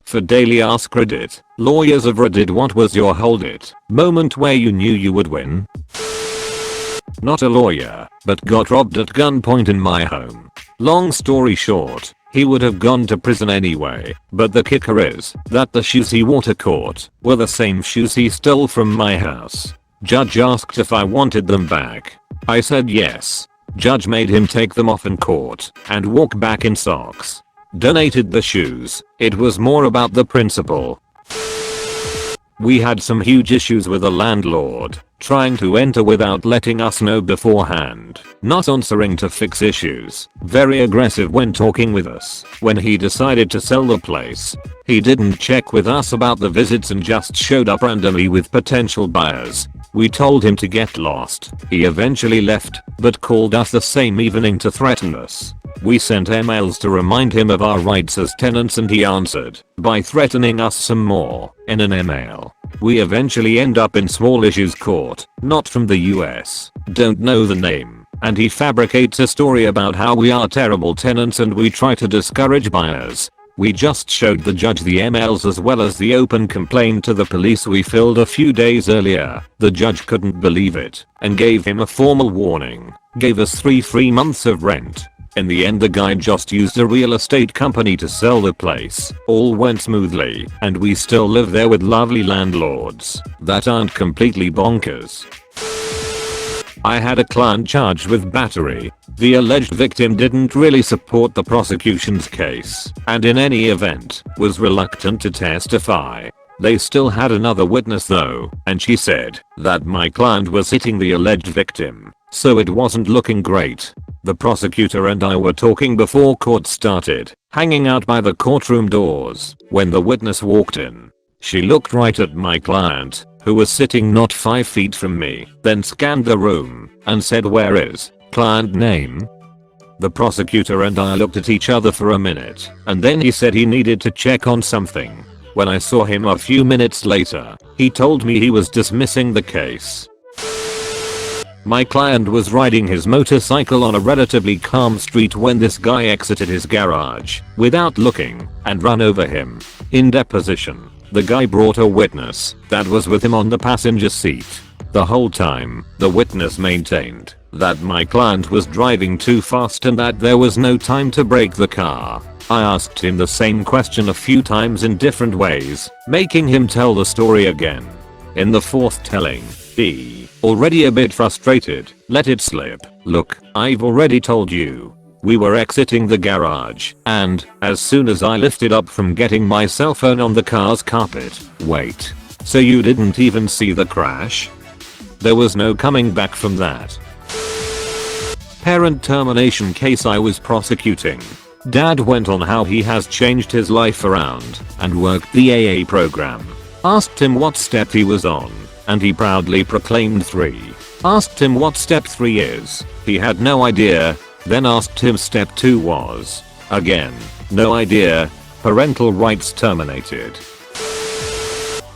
For daily Ask Reddit, lawyers of Reddit, what was your hold it moment where you knew you would win? Not a lawyer, but got robbed at gunpoint in my home. Long story short, he would have gone to prison anyway, but the kicker is that the shoes he wore to court were the same shoes he stole from my house. Judge asked if I wanted them back. I said yes. Judge made him take them off in court and walk back in socks. Donated the shoes. It was more about the principle. We had some huge issues with the landlord, trying to enter without letting us know beforehand, not answering to fix issues, very aggressive when talking with us. When he decided to sell the place, he didn't check with us about the visits and just showed up randomly with potential buyers. We told him to get lost. He eventually left, but called us the same evening to threaten us. We sent emails to remind him of our rights as tenants and he answered by threatening us some more in an email. We eventually end up in small issues court, not from the US, don't know the name, and he fabricates a story about how we are terrible tenants and we try to discourage buyers. We just showed the judge the emails as well as the open complaint to the police we filled a few days earlier. The judge couldn't believe it and gave him a formal warning, gave us 3 free months of rent. In the end the guy just used a real estate company to sell the place. All went smoothly and we still live there with lovely landlords that aren't completely bonkers. I had a client charged with battery. The alleged victim didn't really support the prosecution's case and in any event was reluctant to testify. They still had another witness though, and she said that my client was hitting the alleged victim, so it wasn't looking great. The prosecutor and I were talking before court started, hanging out by the courtroom doors, when the witness walked in. She looked right at my client, who was sitting not 5 feet from me, then scanned the room and said, "Where is client name?" The prosecutor and I looked at each other for a minute, and then he said he needed to check on something. When I saw him a few minutes later, he told me he was dismissing the case. My client was riding his motorcycle on a relatively calm street when this guy exited his garage without looking and ran over him. In deposition, the guy brought a witness that was with him on the passenger seat. The whole time, the witness maintained that my client was driving too fast and that there was no time to brake the car. I asked him the same question a few times in different ways, making him tell the story again. In the fourth telling, he, already a bit frustrated, let it slip. "Look, I've already told you. We were exiting the garage, and as soon as I lifted up from getting my cell phone on the car's carpet." Wait. So you didn't even see the crash? There was no coming back from that. Parent termination case I was prosecuting. Dad went on how he has changed his life around and worked the AA program. Asked him what step he was on, and he proudly proclaimed 3. Asked him what step 3 is. He had no idea. Then asked him step 2 was. Again, no idea. Parental rights terminated.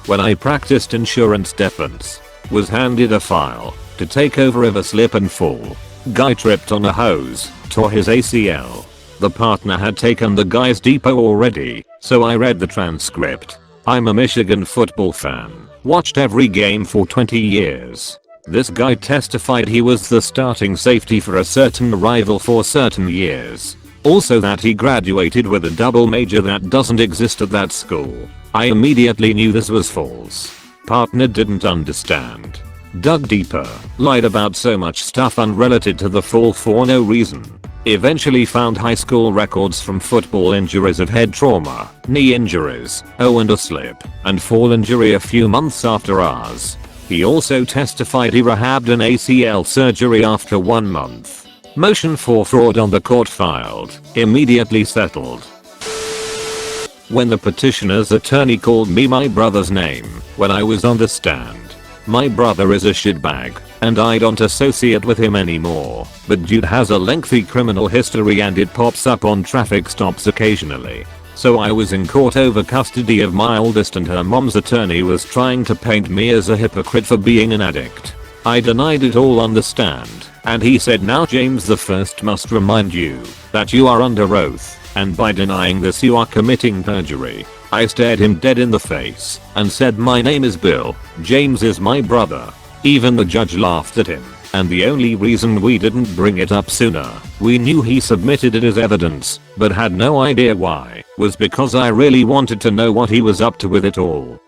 When I practiced insurance defense, was handed a file to take over if a slip and fall. Guy tripped on a hose, tore his ACL. The partner had taken the guy's depot already, so I read the transcript. I'm a Michigan football fan. Watched every game for 20 years. This guy testified he was the starting safety for a certain rival for certain years. Also that he graduated with a double major that doesn't exist at that school. I immediately knew this was false. Partner didn't understand. Dug deeper, lied about so much stuff unrelated to the fall for no reason. Eventually found high school records from football injuries of head trauma, knee injuries, and a slip and fall injury a few months after ours. He also testified he rehabbed an ACL surgery after 1 month. Motion for fraud on the court filed, immediately settled. When the petitioner's attorney called me my brother's name when I was on the stand. My brother is a shitbag, and I don't associate with him anymore, but dude has a lengthy criminal history and it pops up on traffic stops occasionally. So I was in court over custody of my oldest and her mom's attorney was trying to paint me as a hypocrite for being an addict. I denied it all on the stand, and he said now James the First must remind you that you are under oath, and by denying this you are committing perjury. I stared him dead in the face and said, "My name is Bill. James is my brother." Even the judge laughed at him, and the only reason we didn't bring it up sooner, we knew he submitted it as evidence, but had no idea why, was because I really wanted to know what he was up to with it all.